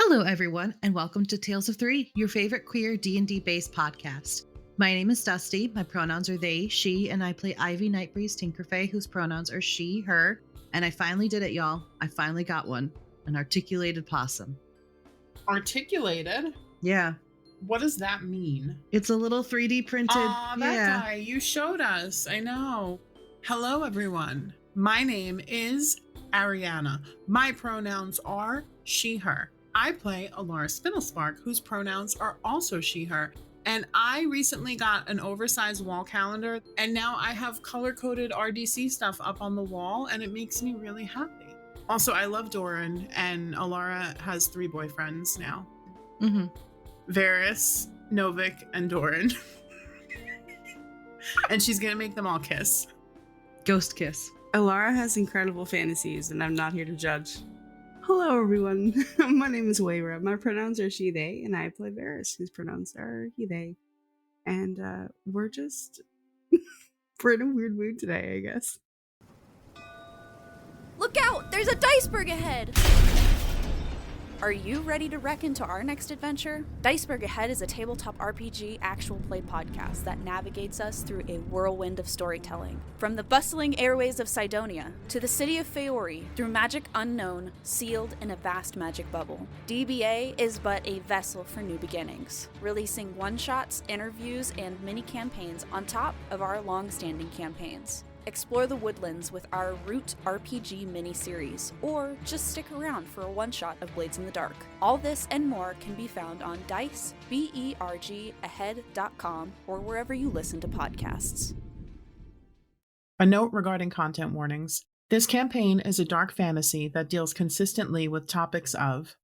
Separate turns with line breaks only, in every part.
Hello, everyone, and welcome to Tales of Three, your favorite queer D&D-based podcast. My name is Dusty. My pronouns are they, she, and I play Ivy Nightbreeze Tinkerfey, whose pronouns are she, her. And I finally did it, y'all. I finally got one. An articulated possum.
Articulated?
Yeah.
What does that mean?
It's a little 3D printed.
That guy. You showed us. I know. Hello, everyone. My name is Ariana. My pronouns are she, her. I play Elara Spintlespark, whose pronouns are also she, her. And I recently got an oversized wall calendar, and now I have color-coded RDC stuff up on the wall, and it makes me really happy. Also, I love Doran, and Elara has 3 boyfriends now.
Mm-hmm.
Véres, Novik, and Doran. And she's gonna make them all kiss.
Ghost kiss.
Elara has incredible fantasies, and I'm not here to judge. Hello, everyone. My name is Wayra. My pronouns are she, they, and I play Véres, whose pronouns are he, they. And we're in a weird mood today, I guess.
Look out! There's a Diceberg ahead! Are you ready to wreck into our next adventure? Diceberg Ahead is a tabletop RPG actual play podcast that navigates us through a whirlwind of storytelling. From the bustling airways of Cydonia to the city of Feori, through magic unknown, sealed in a vast magic bubble. DBA is but a vessel for new beginnings, releasing one-shots, interviews, and mini-campaigns on top of our long-standing campaigns. Explore the woodlands with our Root RPG mini-series, or just stick around for a one-shot of Blades in the Dark. All this and more can be found on dicebergahead.com or wherever you listen to podcasts.
A note regarding content warnings. This campaign is a dark fantasy that deals consistently with topics of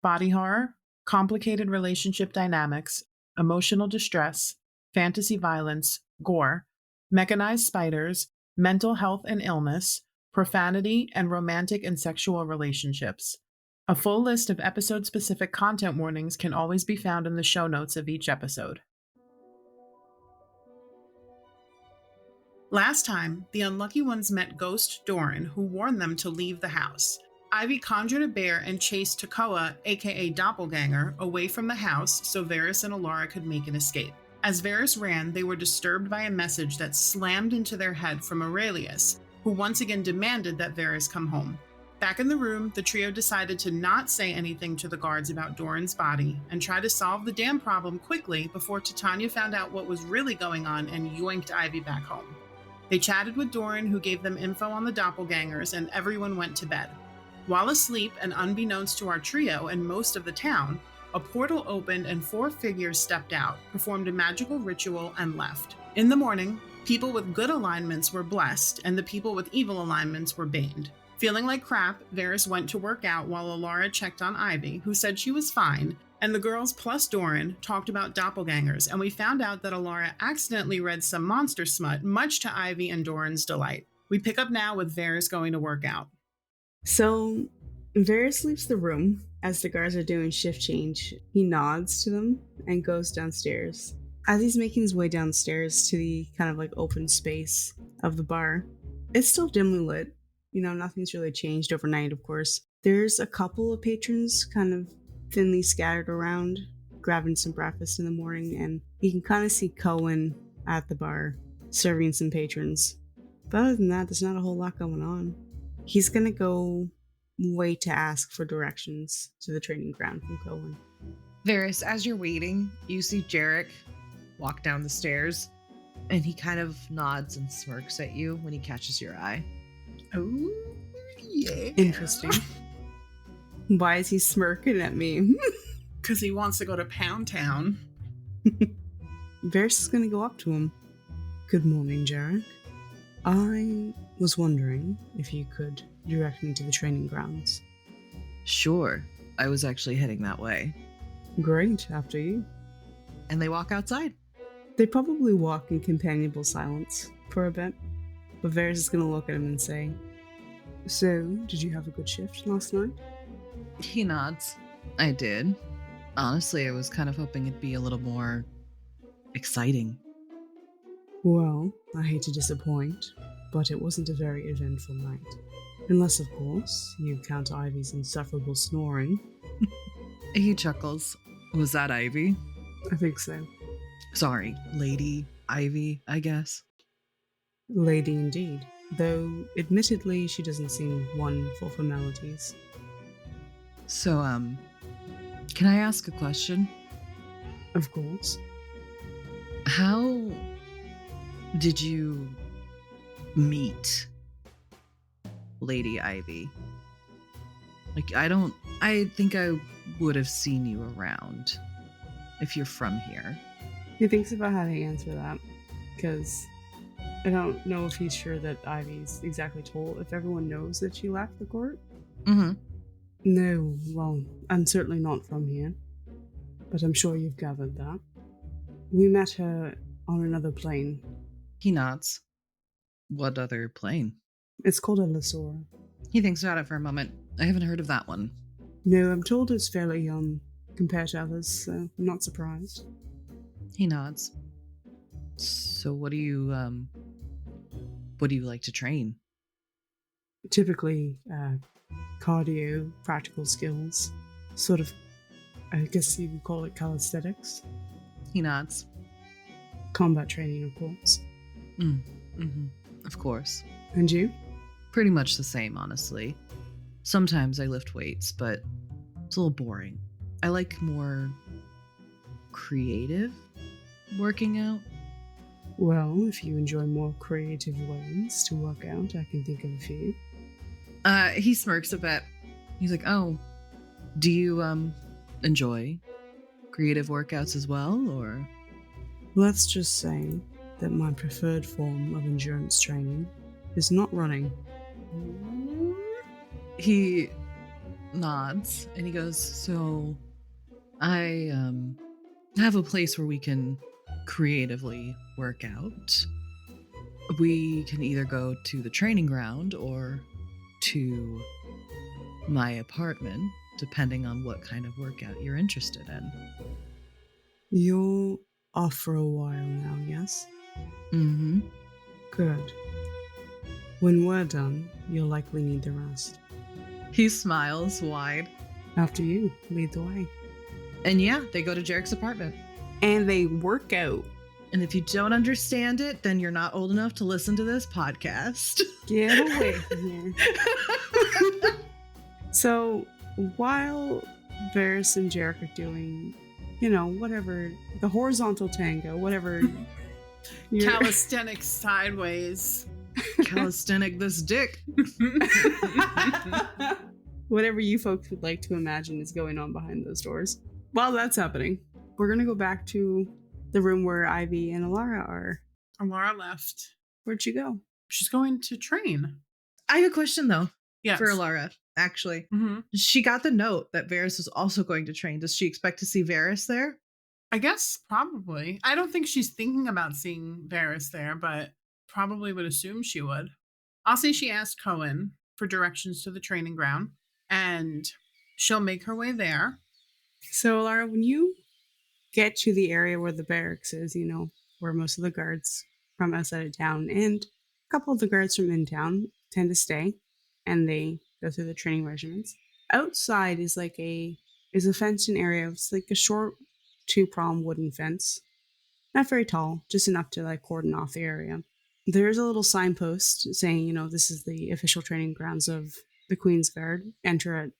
body horror, complicated relationship dynamics, emotional distress, fantasy violence, gore, mechanized spiders, mental health and illness, profanity, and romantic and sexual relationships. A full list of episode-specific content warnings can always be found in the show notes of each episode. Last time, the unlucky ones met Ghost Doran, who warned them to leave the house. Ivy conjured a bear and chased Takoa, aka Doppelganger, away from the house so Véres and Elara could make an escape. As Véres ran, they were disturbed by a message that slammed into their head from Aurelius, who once again demanded that Véres come home. Back in the room, the trio decided to not say anything to the guards about Doran's body and try to solve the damn problem quickly before Titania found out what was really going on and yoinked Ivy back home. They chatted with Doran, who gave them info on the doppelgangers, and everyone went to bed. While asleep, and unbeknownst to our trio and most of the town, a portal opened and 4 figures stepped out, performed a magical ritual, and left. In the morning, people with good alignments were blessed, and the people with evil alignments were baned. Feeling like crap, Véres went to work out while Elara checked on Ivy, who said she was fine, and the girls plus Doran talked about doppelgangers, and we found out that Elara accidentally read some monster smut, much to Ivy and Doran's delight. We pick up now with Véres going to work out.
So, Véres leaves the room. As the guards are doing shift change, he nods to them and goes downstairs. As he's making his way downstairs to the kind of like open space of the bar, it's still dimly lit. You know, nothing's really changed overnight, of course. There's a couple of patrons kind of thinly scattered around, grabbing some breakfast in the morning, and you can kind of see Cohen at the bar, serving some patrons. But other than that, there's not a whole lot going on. He's gonna go wait to ask for directions to the training ground from Cohen.
Véres, as you're waiting, you see Jarek walk down the stairs, and he kind of nods and smirks at you when he catches your eye.
Oh, yeah.
Interesting. Why is he smirking at me?
Because he wants to go to Pound Town.
Véres is going to go up to him. Good morning, Jarek. I was wondering if you could direct me to the training grounds.
Sure. I was actually heading that way.
Great, after you.
And they walk outside.
They probably walk in companionable silence for a bit, but Véres is going to look at him and say, So, did you have a good shift last night?
He nods. I did. Honestly, I was kind of hoping it'd be a little more exciting.
Well, I hate to disappoint, but it wasn't a very eventful night. Unless, of course, you count Ivy's insufferable snoring.
He chuckles. Was that Ivy?
I think so.
Sorry, Lady Ivy, I guess.
Lady indeed, though admittedly she doesn't seem one for formalities.
So, can I ask a question?
Of course.
How did you meet Lady Ivy? Like, I think I would have seen you around if you're from here.
He thinks about how to answer that, because I don't know if he's sure that Ivy's exactly told if everyone knows that she left the court.
Mm-hmm.
No, well, I'm certainly not from here, but I'm sure you've gathered that. We met her on another plane.
He nods. What other plane?
It's called a Lasora.
He thinks about it for a moment. I haven't heard of that one.
No, I'm told it's fairly young compared to others, so I'm not surprised.
He nods. So what do you like to train?
Typically, cardio, practical skills, sort of, I guess you could call it calisthenics.
He nods.
Combat training, of course.
Mm-hmm. Of course.
And you?
Pretty much the same, honestly. Sometimes I lift weights, but it's a little boring. I like more creative working out.
Well, if you enjoy more creative ways to work out, I can think of a few.
He smirks a bit. He's like, oh, do you, enjoy creative workouts as well, or?
Let's just say that my preferred form of endurance training is not running.
He nods and he goes, so I have a place where we can creatively work out. We can either go to the training ground or to my apartment, depending on what kind of workout you're interested in.
You're off for a while now, yes?
Mm-hmm.
Good. When we're done, you'll likely need the rest.
He smiles wide.
After you, lead the way.
And yeah, they go to Jarek's apartment.
And they work out.
And if you don't understand it, then you're not old enough to listen to this podcast.
Get away from here. So, while Véres and Jarek are doing, whatever, the horizontal tango, whatever.
Calisthenics sideways.
Calisthenic this dick.
Whatever you folks would like to imagine is going on behind those doors. While that's happening, we're going to go back to the room where Ivy and Elara are.
Elara left.
Where'd she go?
She's going to train.
I have a question, though,
Yes.
for Elara, actually.
Mm-hmm.
She got the note that Véres was also going to train. Does she expect to see Véres there?
I guess probably. I don't think she's thinking about seeing Véres there, but probably would assume she would. I'll say she asked Cohen for directions to the training ground, and she'll make her way there.
So, Elara, when you get to the area where the barracks is, where most of the guards from outside of town and a couple of the guards from in town tend to stay, and they go through the training regiments. Outside is a fenced-in area. It's like a short 2-prong wooden fence. Not very tall, just enough to cordon off the area. There's a little signpost saying, this is the official training grounds of the Queen's Guard. Enter at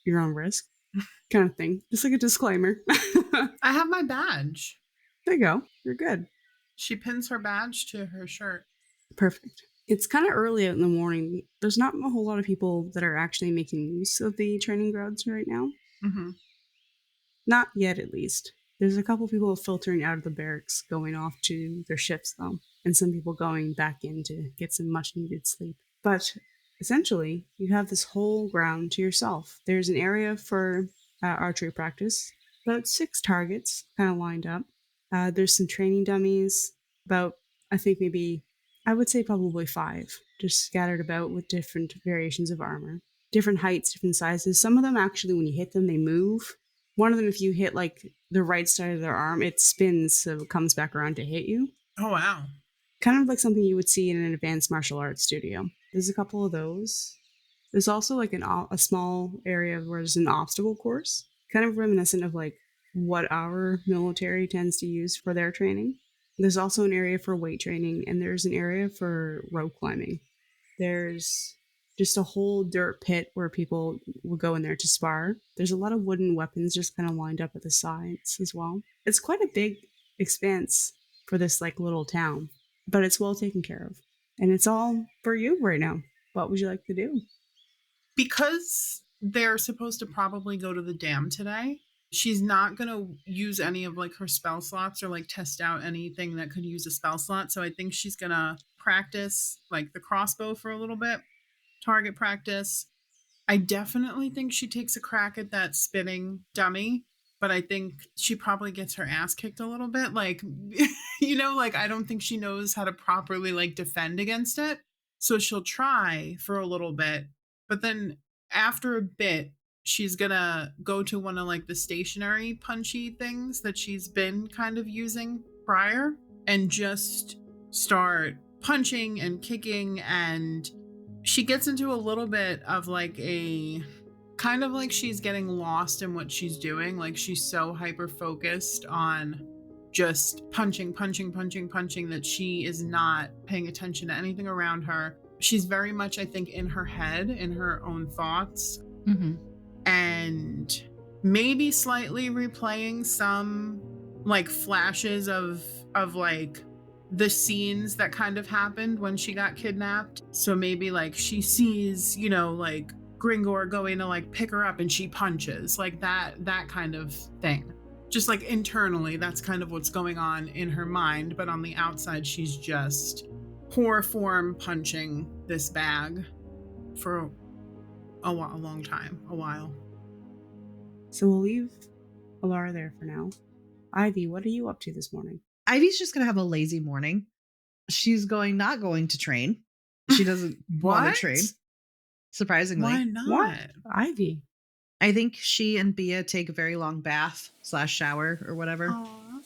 your own risk. Kind of thing. Just like a disclaimer.
I have my badge.
There you go. You're good.
She pins her badge to her shirt.
Perfect. It's kind of early out in the morning. There's not a whole lot of people that are actually making use of the training grounds right now.
Mm-hmm.
Not yet, at least. There's a couple people filtering out of the barracks, going off to their shifts, though, and some people going back in to get some much-needed sleep. But essentially, you have this whole ground to yourself. There's an area for archery practice, about 6 targets kind of lined up. There's some training dummies, about, I would say probably 5, just scattered about with different variations of armor. Different heights, different sizes. Some of them actually, when you hit them, they move. One of them, if you hit the right side of their arm, it spins so it comes back around to hit you.
Oh, wow.
Kind of like something you would see in an advanced martial arts studio. There's a couple of those. There's also a small area where there's an obstacle course, kind of reminiscent of like what our military tends to use for their training. There's also an area for weight training, and there's an area for rope climbing. There's just a whole dirt pit where people will go in there to spar. There's a lot of wooden weapons just kind of lined up at the sides as well. It's quite a big expanse for this like little town, but it's well taken care of. And it's all for you right now. What would you like to do?
Because they're supposed to probably go to the dam today, she's not going to use any of like her spell slots or like test out anything that could use a spell slot. So I think she's going to practice like the crossbow for a little bit, target practice. I definitely think she takes a crack at that spinning dummy, but I think she probably gets her ass kicked a little bit. Like, like I don't think she knows how to properly like defend against it. So she'll try for a little bit, but then after a bit, she's gonna go to one of like the stationary punchy things that she's been kind of using prior and just start punching and kicking, and she gets into a little bit of like a kind of like she's getting lost in what she's doing. Like she's so hyper focused on just punching that she is not paying attention to anything around her. She's very much, I think, in her head, in her own thoughts.
Mm-hmm.
And maybe slightly replaying some like flashes of like the scenes that kind of happened when she got kidnapped. So maybe like she sees, like Gringor going to like pick her up and she punches, like that kind of thing. Just like internally, that's kind of what's going on in her mind. But on the outside, she's just poor form punching this bag for a long time, a while.
So we'll leave Elara there for now. Ivy, what are you up to this morning?
Ivy's just gonna have a lazy morning. She's not going to train. She doesn't want to train. Surprisingly.
Why not?
What? Ivy.
I think she and Bia take a very long bath / shower or whatever.
Aww.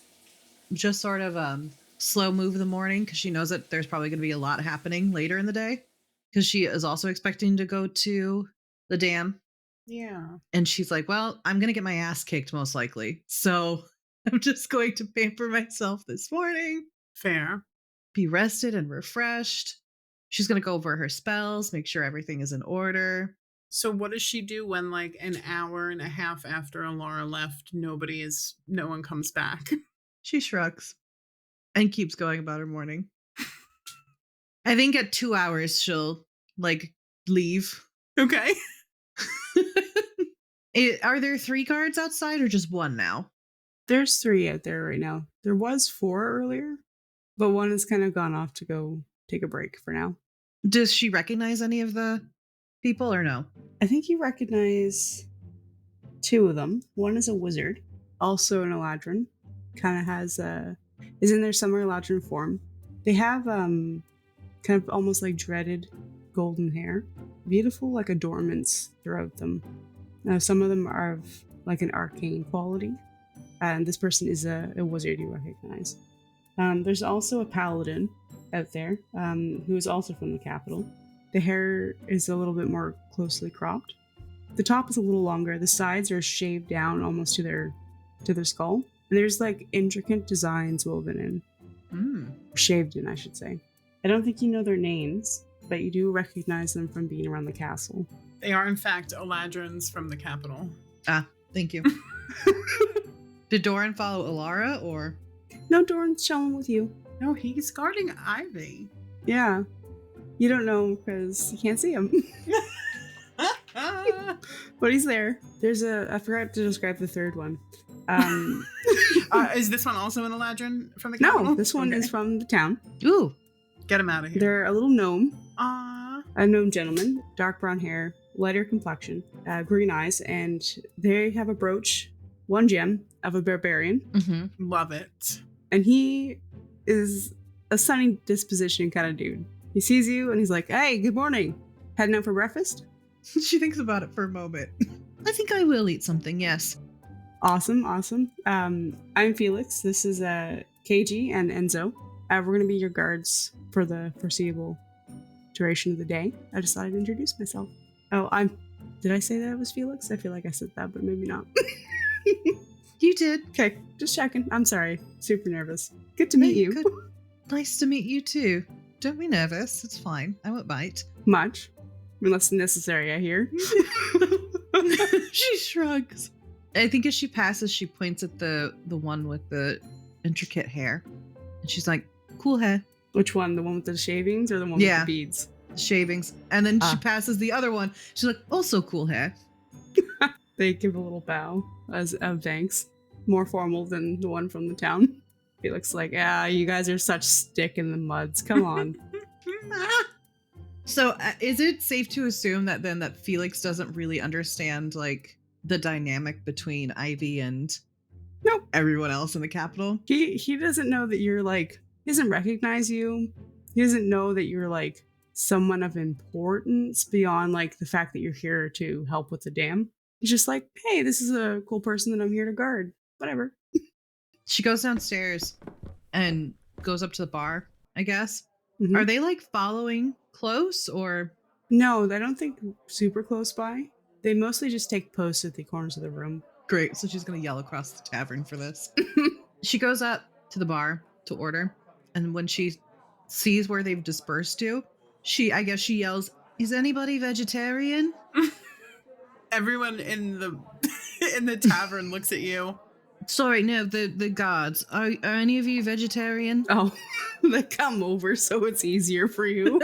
Just sort of slow move the morning because she knows that there's probably going to be a lot happening later in the day because she is also expecting to go to the dam.
Yeah.
And she's like, well, I'm going to get my ass kicked most likely. So I'm just going to pamper myself this morning.
Fair.
Be rested and refreshed. She's going to go over her spells, make sure everything is in order.
So what does she do when like an hour and a half after Elara left, no one comes back?
She shrugs and keeps going about her morning. I think at 2 hours she'll like leave.
Okay.
Are there 3 guards outside or just 1 now?
There's 3 out there right now. There was 4 earlier, but 1 has kind of gone off to go take a break for now.
Does she recognize any of the people or no?
I think you recognize 2 of them. 1 is a wizard, also an Eladrin. Kind of is in there somewhere Eladrin form. They have kind of almost like dreaded golden hair. Beautiful like adornments throughout them. Some of them are of like an arcane quality. And this person is a wizard you recognize. There's also a paladin out there who is also from the capital. The hair is a little bit more closely cropped. The top is a little longer. The sides are shaved down almost to their skull. And there's like intricate designs woven in. Shaved in, I should say. I don't think you know their names, but you do recognize them from being around the castle.
They are in fact Eladrins from the capital.
Ah, thank you. Did Doran follow Elara or?
No, Doran's chilling with you.
No, he's guarding Ivy.
Yeah. You don't know because you can't see him. But he's there. I forgot to describe the third one.
Is this one also an Eladrin from the capital?
No, this one is from the town.
Ooh.
Get him out of here.
They're a little gnome.
Aww.
A gnome gentleman. Dark brown hair. Lighter complexion. Green eyes. And they have a brooch. 1 gem of a barbarian.
Mm-hmm.
Love it.
And he is a sunny disposition kind of dude. He sees you and he's like, hey, good morning. Heading out for breakfast?
She thinks about it for a moment. I think I will eat something, yes.
Awesome. I'm Felix. This is KG and Enzo. We're going to be your guards for the foreseeable duration of the day. I just thought I'd introduce myself. Oh, did I say that I was Felix? I feel like I said that, but maybe not.
You did.
Okay, just checking. I'm sorry. Super nervous. Good to meet you.
Good. Nice to meet you too. Don't be nervous. It's fine. I won't bite.
Much. Unless necessary, I hear.
She shrugs. I think as she passes, she points at the one with the intricate hair. And she's like, cool hair.
Which one? The one with the shavings or the one with the beads?
Shavings. And then she passes the other one. She's like, also cool hair.
They give a little bow as thanks. More formal than the one from the town. Felix like, you guys are such stick in the muds. Come on.
So is it safe to assume that Felix doesn't really understand like the dynamic between Ivy and everyone else in the capital?
He doesn't know that you're like, he doesn't recognize you. He doesn't know that you're like someone of importance beyond like the fact that you're here to help with the dam. He's just like, hey, this is a cool person that I'm here to guard. Whatever.
She goes downstairs and goes up to the bar, I guess.
Mm-hmm.
Are they like following close or?
No, I don't think super close by. They mostly just take posts at the corners of the room.
Great. So she's going to yell across the tavern for this. She goes up to the bar to order. And when she sees where they've dispersed to, she yells, is anybody vegetarian?
Everyone in the tavern looks at you.
Sorry, no, the guards. Are any of you vegetarian?
Oh, they come over so it's easier for you.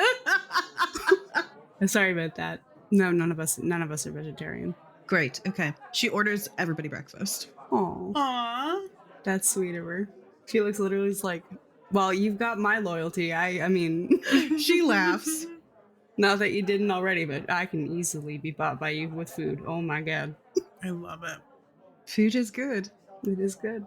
Sorry about that. No, none of us are vegetarian.
Great. Okay. She orders everybody breakfast.
Aww.
That's sweet of her. Felix literally is like, well, you've got my loyalty. I mean,
she laughs.
Not that you didn't already, but I can easily be bought by you with food. Oh my god.
I love it.
Food is good.
It is good.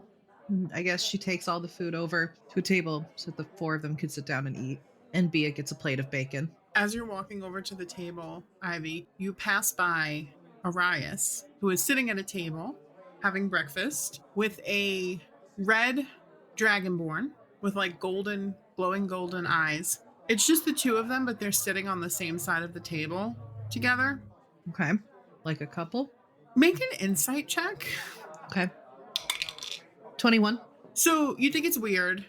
I guess she takes all the food over to a table so the four of them can sit down and eat. And Bia gets a plate of bacon.
As you're walking over to the table, Ivy, you pass by Arias, who is sitting at a table having breakfast with a red dragonborn with like glowing golden eyes. It's just the two of them, but they're sitting on the same side of the table together.
Okay. Like a couple?
Make an insight check.
Okay. 21.
So you think it's weird.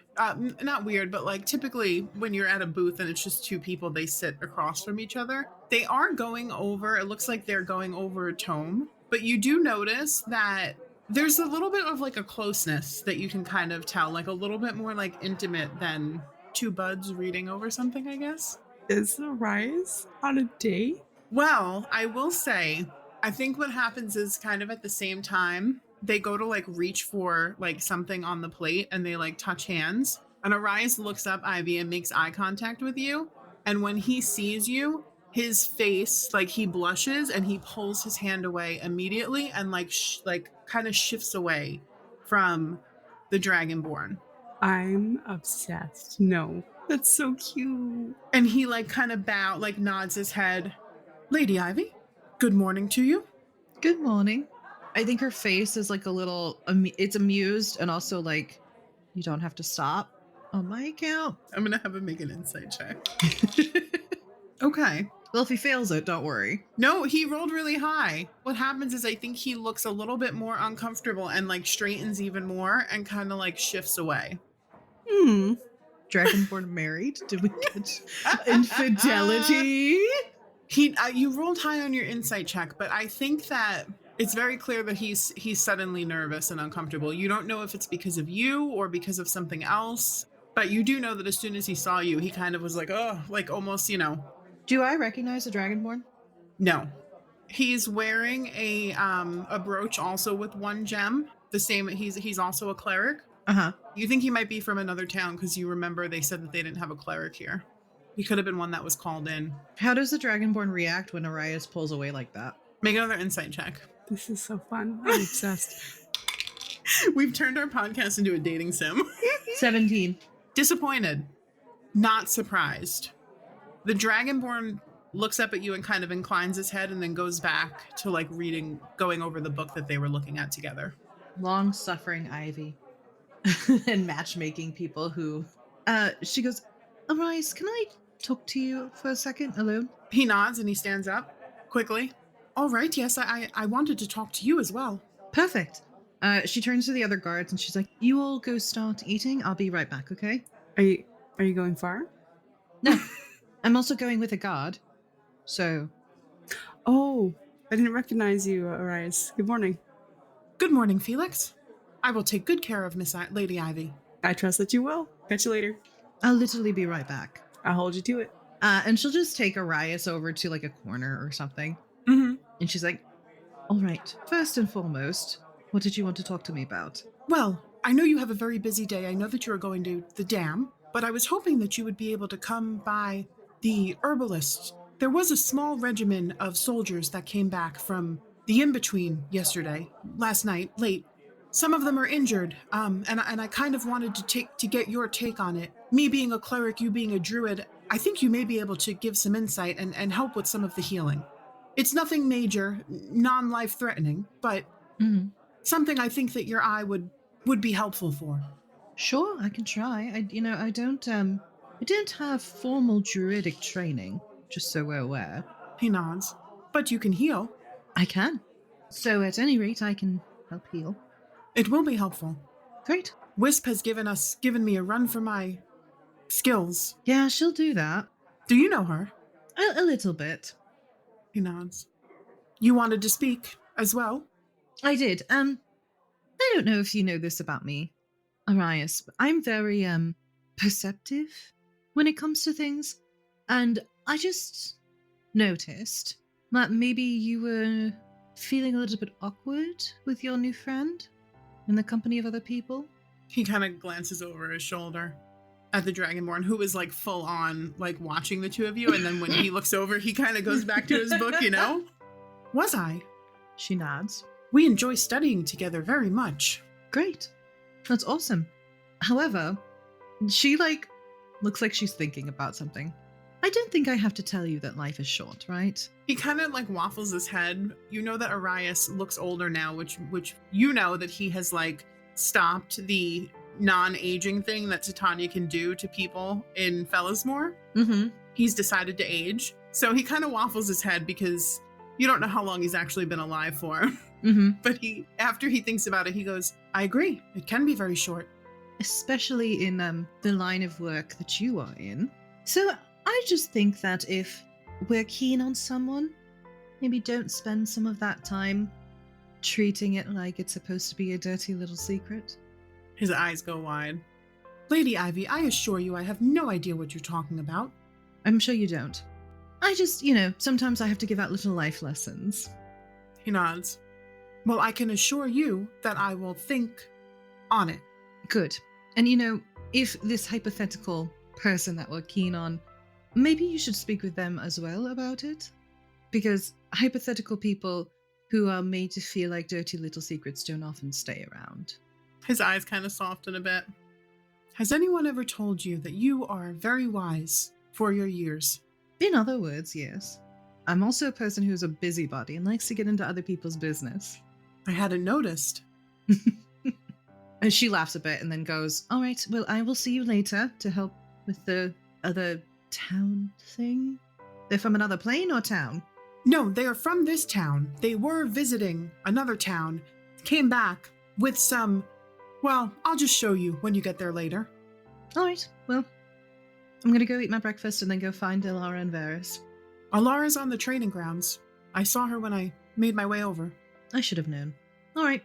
Not weird, but like typically when you're at a booth and it's just two people, they sit across from each other. They are going over, it looks like they're going over a tome, but you do notice that there's a little bit of like a closeness that you can kind of tell, like a little bit more like intimate than two buds reading over something, I guess.
Is Arias on a date?
Well, I will say, I think what happens is kind of at the same time, they go to like reach for like something on the plate and they like touch hands. And Arias looks up, Ivy, and makes eye contact with you. And when he sees you, his face, like he blushes and he pulls his hand away immediately and like kind of shifts away from the Dragonborn.
I'm obsessed. No, that's so cute.
And he like kind of nods his head. Lady Ivy, good morning to you.
Good morning. I think her face is like a little, it's amused and also like, you don't have to stop on my account.
I'm going to have him make an insight check. Okay.
Well, if he fails it, don't worry.
No, he rolled really high. What happens is I think he looks a little bit more uncomfortable and like straightens even more and kind of like shifts away.
Dragonborn married? Did we get infidelity?
You rolled high on your insight check, but I think that it's very clear that he's suddenly nervous and uncomfortable. You don't know if it's because of you or because of something else, but you do know that as soon as he saw you, he kind of was like, oh, like almost,
Do I recognize a Dragonborn?
No. He's wearing a brooch also with one gem. The same, he's also a cleric.
Uh-huh.
You think he might be from another town because you remember they said that they didn't have a cleric here. He could have been one that was called in.
How does the Dragonborn react when Arias pulls away like that?
Make another insight check.
This is so fun. I'm obsessed.
We've turned our podcast into a dating sim.
17.
Disappointed. Not surprised. The Dragonborn looks up at you and kind of inclines his head and then goes back to like going over the book that they were looking at together.
Long-suffering Ivy. And matchmaking people who... She goes, Arias, can I talk to you for a second alone?
He nods and he stands up quickly. All right, yes, I wanted to talk to you as well.
Perfect. She turns to the other guards and she's like, "You all go start eating. I'll be right back, okay?"
Are you going far?
No, I'm also going with a guard. So,
Oh, I didn't recognize you, Arias. Good morning.
Good morning, Felix. I will take good care of Lady Ivy.
I trust that you will. Catch you later.
I'll literally be right back.
I'll hold you to it.
And she'll just take Arias over to like a corner or something.
Mm-hmm.
And she's like, "All right, first and foremost, what did you want to talk to me about?"
Well, I know you have a very busy day. I know that you are going to the dam, but I was hoping that you would be able to come by the herbalist. There was a small regiment of soldiers that came back from the in-between last night, late. Some of them are injured, and I kind of wanted to get your take on it. Me being a cleric, you being a druid, I think you may be able to give some insight and help with some of the healing. It's nothing major, non-life-threatening, but something I think that your eye would be helpful for.
Sure, I can try. I don't have formal druidic training, just so we're aware.
He nods. But you can heal.
I can. So at any rate, I can help heal.
It will be helpful.
Great.
Wisp has given me a run for my skills.
Yeah, she'll do that.
Do you know her?
A little bit.
He nods. You wanted to speak as well?
I did. I don't know if you know this about me, Arias, but I'm very perceptive when it comes to things. And I just noticed that maybe you were feeling a little bit awkward with your new friend in the company of other people.
He kind of glances over his shoulder at the Dragonborn, who is like full on like watching the two of you, and then when he looks over, he kind of goes back to his book, you know? Was I?
She nods.
We enjoy studying together very much.
Great. That's awesome. However, she looks like she's thinking about something. I don't think I have to tell you that life is short, right?
He kind of like waffles his head. You know that Arias looks older now, which you know that he has like stopped the non-aging thing that Titania can do to people in Fellismore.
Mm-hmm.
He's decided to age. So he kind of waffles his head because you don't know how long he's actually been alive for.
Mm-hmm.
But after he thinks about it, he goes, I agree. It can be very short.
Especially in the line of work that you are in. So I just think that if we're keen on someone, maybe don't spend some of that time treating it like it's supposed to be a dirty little secret.
His eyes go wide. Lady Ivy, I assure you I have no idea what you're talking about.
I'm sure you don't. I just, sometimes I have to give out little life lessons.
He nods. Well, I can assure you that I will think on it.
Good. And if this hypothetical person that we're keen on, maybe you should speak with them as well about it. Because hypothetical people who are made to feel like dirty little secrets don't often stay around.
His eyes kind of soften a bit. Has anyone ever told you that you are very wise for your years?
In other words, yes. I'm also a person who's a busybody and likes to get into other people's business.
I hadn't noticed.
And she laughs a bit and then goes, all right, well, I will see you later to help with the other town thing. They're from another plane or town?
No, they are from this town. They were visiting another town, came back with some... Well, I'll just show you when you get there later.
All right, well, I'm going to go eat my breakfast and then go find Elara and Véres.
Alara's on the training grounds. I saw her when I made my way over.
I should have known. All right.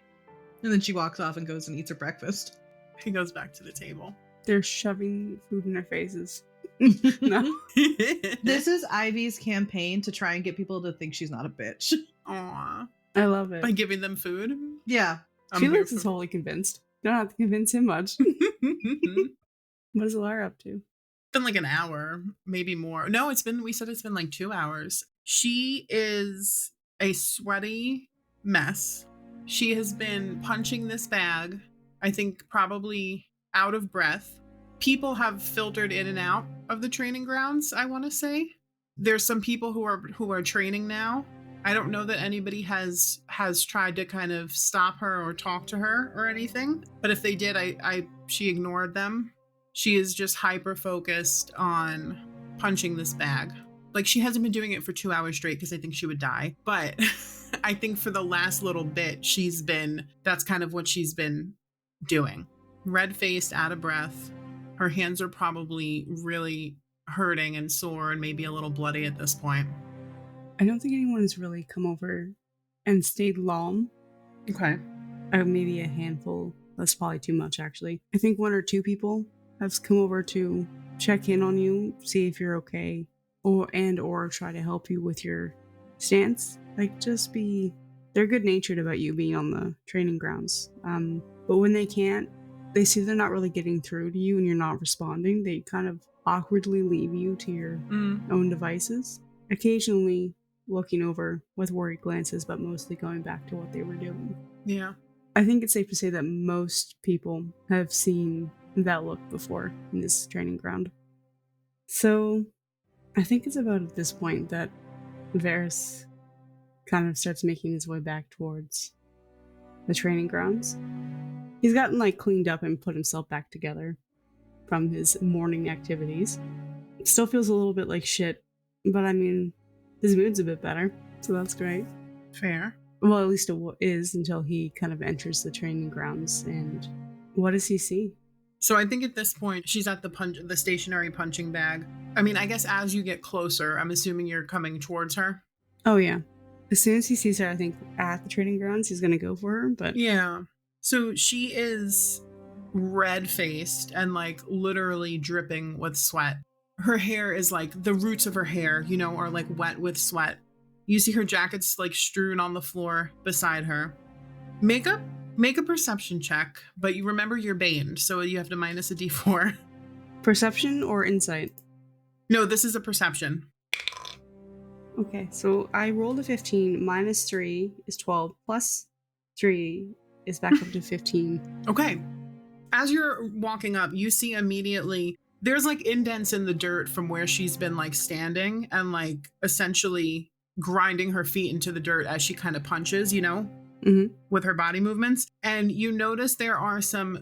And then she walks off and goes and eats her breakfast.
He goes back to the table.
They're shoving food in their faces.
No. This is Ivy's campaign to try and get people to think she's not a bitch.
Aww.
I love it.
By giving them food?
Yeah.
Felix is totally convinced. Don't have to convince him much. What is Elara up to?
Been like an hour, maybe more. No, we said it's been like 2 hours. She is a sweaty mess. She has been punching this bag, I think probably out of breath. People have filtered in and out of the training grounds, I want to say. There's some people who are training now. I don't know that anybody has tried to kind of stop her or talk to her or anything. But if they did, she ignored them. She is just hyper focused on punching this bag. Like, she hasn't been doing it for 2 hours straight because I think she would die. But I think for the last little bit, that's kind of what she's been doing. Red-faced, out of breath. Her hands are probably really hurting and sore and maybe a little bloody at this point.
I don't think anyone has really come over and stayed long.
Okay.
Maybe a handful. That's probably too much, actually. I think 1 or 2 people have come over to check in on you, see if you're okay, or try to help you with your stance. Like, they're good-natured about you being on the training grounds. But when they can't, they see they're not really getting through to you and you're not responding, they kind of awkwardly leave you to your own devices. Occasionally looking over with worried glances, but mostly going back to what they were doing.
Yeah.
I think it's safe to say that most people have seen that look before in this training ground. So I think it's about at this point that Véres kind of starts making his way back towards the training grounds. He's gotten cleaned up and put himself back together from his morning activities. Still feels a little bit like shit, but I mean, his mood's a bit better, so that's great.
Fair.
Well, at least it is until he kind of enters the training grounds. And what does he see?
So I think at this point, she's at the stationary punching bag. I mean, I guess as you get closer, I'm assuming you're coming towards her.
Oh, yeah. As soon as he sees her, I think at the training grounds, he's going to go for her, but...
Yeah. So she is red-faced and literally dripping with sweat. Her hair is the roots of her hair, are wet with sweat. You see her jacket's strewn on the floor beside her. Make a perception check, but you remember you're baned, so you have to minus a d4.
Perception or insight?
No, this is a perception.
Okay, so I rolled a 15, minus 3 is 12, plus 3 is back up to 15.
Okay. As you're walking up, you see immediately there's indents in the dirt from where she's been standing and essentially grinding her feet into the dirt as she kind of punches, with her body movements. And you notice there are some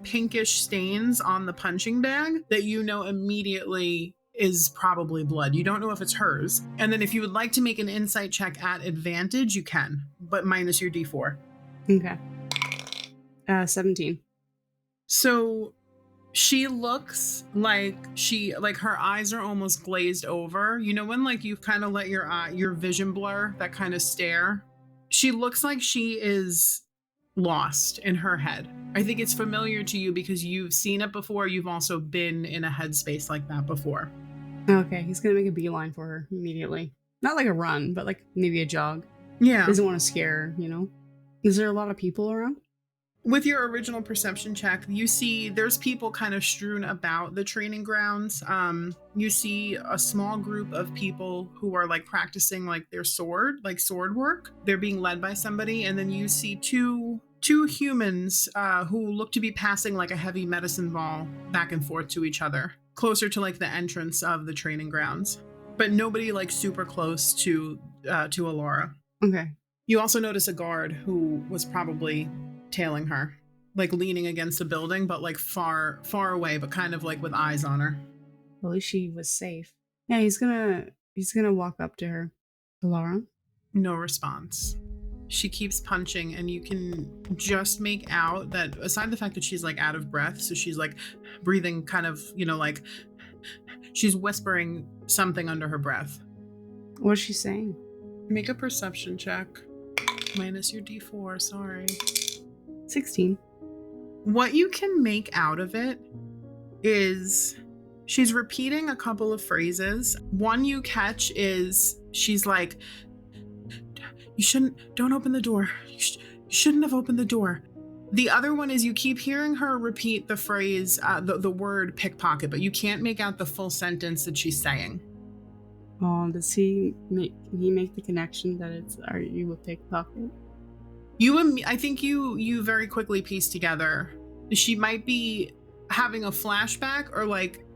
pinkish stains on the punching bag that immediately is probably blood. You don't know if it's hers. And then if you would like to make an insight check at advantage, you can, but minus your d4.
Okay. 17.
So she looks her eyes are almost glazed over. When you kind of let your vision blur, that kind of stare. She looks like she is lost in her head. I think it's familiar to you because you've seen it before. You've also been in a headspace like that before.
Okay, he's gonna make a beeline for her immediately. Not a run, but maybe a jog.
Yeah.
Doesn't want to scare her, Is there a lot of people around?
With your original perception check, you see there's people kind of strewn about the training grounds. You see a small group of people who are practicing their sword work. They're being led by somebody. And then you see two humans who look to be passing a heavy medicine ball back and forth to each other, closer to the entrance of the training grounds. But nobody super close to Elara.
Okay.
You also notice a guard who was probably tailing her, leaning against a building, but far away, but kind of with eyes on her.
At least she was safe. Yeah, he's gonna walk up to her. Elara?
No response. She keeps punching, and you can just make out that aside the fact that she's out of breath, so she's breathing kind of, she's whispering something under her breath.
What's she saying?
Make a perception check. Minus your d4, sorry.
16.
What you can make out of it is she's repeating a couple of phrases. One you catch is she's don't open the door. You shouldn't have opened the door. The other one is you keep hearing her repeat the phrase, the word pickpocket, but you can't make out the full sentence that she's saying.
Oh, can he make the connection that are you a pickpocket?
I think you very quickly piece together. She might be having a flashback or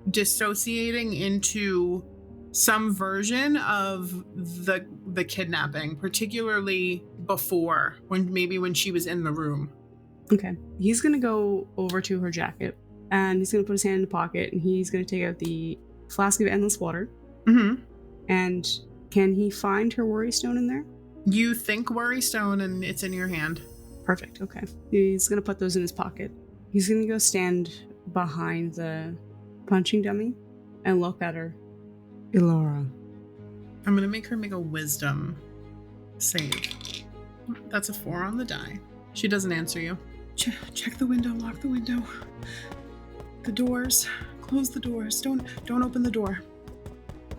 dissociating into some version of the kidnapping, particularly before when she was in the room.
Okay. He's gonna go over to her jacket and he's gonna put his hand in the pocket and he's gonna take out the flask of endless water.
Mm-hmm.
And can he find her worry stone in there?
You think worry stone and it's in your hand.
Perfect, okay. He's gonna put those in his pocket. He's gonna go stand behind the punching dummy and look at her. Elara.
I'm gonna make her make a wisdom save. That's a 4 on the die. She doesn't answer you. Check the window, lock the window. The doors. Close the doors. Don't open the door.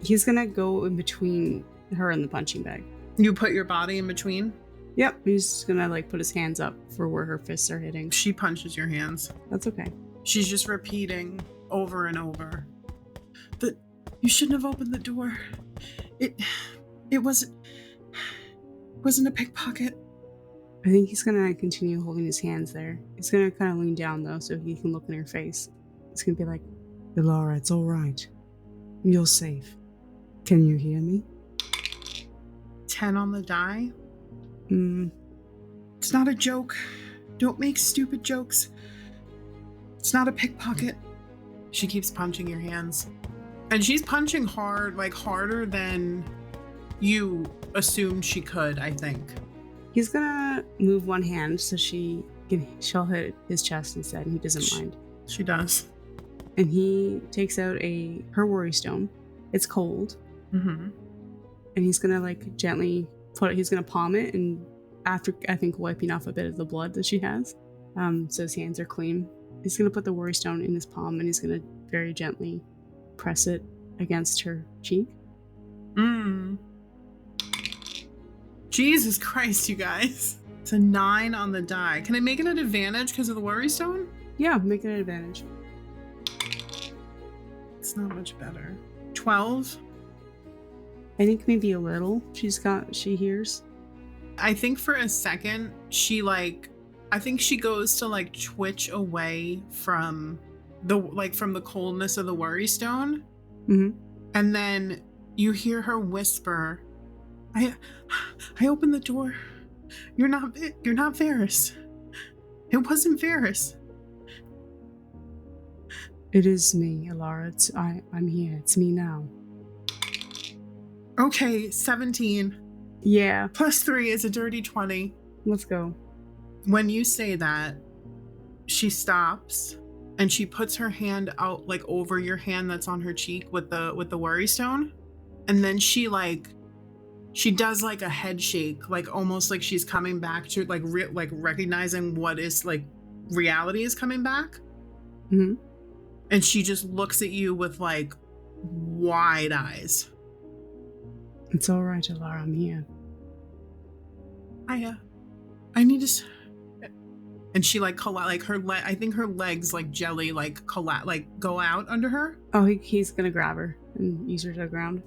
He's gonna go in between her and the punching bag.
You put your body in between?
Yep, he's gonna put his hands up for where her fists are hitting.
She punches your hands.
That's okay.
She's just repeating over and over. You shouldn't have opened the door. It wasn't a pickpocket.
I think he's gonna continue holding his hands there. He's gonna kind of lean down though so he can look in her face. He's gonna be like, Elara, it's all right. You're safe. Can you hear me?
10 on the die? It's not a joke. Don't make stupid jokes. It's not a pickpocket. She keeps punching your hands. And she's punching hard, like harder than you assumed she could, I think.
He's gonna move one hand so she'll hit his chest instead, and he doesn't mind.
She does.
And he takes out her worry stone. It's cold.
Mm-hmm.
And he's gonna gently he's gonna palm it, and after I think wiping off a bit of the blood that she has, so his hands are clean. He's gonna put the worry stone in his palm, and he's gonna very gently press it against her cheek.
Jesus Christ, you guys. It's a 9 on the die. Can I make it an advantage because of the worry stone?
Yeah, make it an advantage.
It's not much better. 12?
I think maybe a little. She hears.
I think for a second, I think she goes to twitch away from the coldness of the worry stone.
Mm-hmm.
And then you hear her whisper, I opened the door. You're not Véres. It wasn't Véres.
It is me, Elara. I'm here. It's me now.
Okay, 17.
Yeah.
Plus 3 is a dirty 20.
Let's go.
When you say that, she stops and she puts her hand out over your hand that's on her cheek with the worry stone. And then she does a head shake, almost like she's coming back to recognizing what is reality is coming back.
Mm-hmm.
And she just looks at you with wide eyes.
It's all right, Elara. I'm here.
I need to. And she I think her legs jelly go out under her.
Oh, he's gonna grab her and ease her to the ground.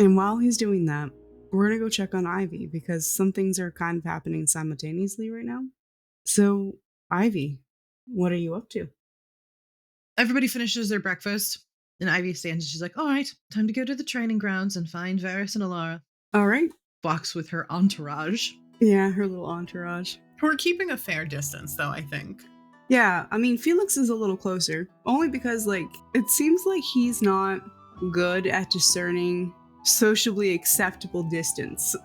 And while he's doing that, we're gonna go check on Ivy because some things are kind of happening simultaneously right now. So, Ivy, what are you up to?
Everybody finishes their breakfast, and Ivy stands and she's like, all right, time to go to the training grounds and find Véres and Elara.
All right.
Walks with her entourage.
Yeah, her little entourage.
We're keeping a fair distance, though, I think.
Yeah, I mean, Felix is a little closer. Only because, it seems like he's not good at discerning sociably acceptable distance.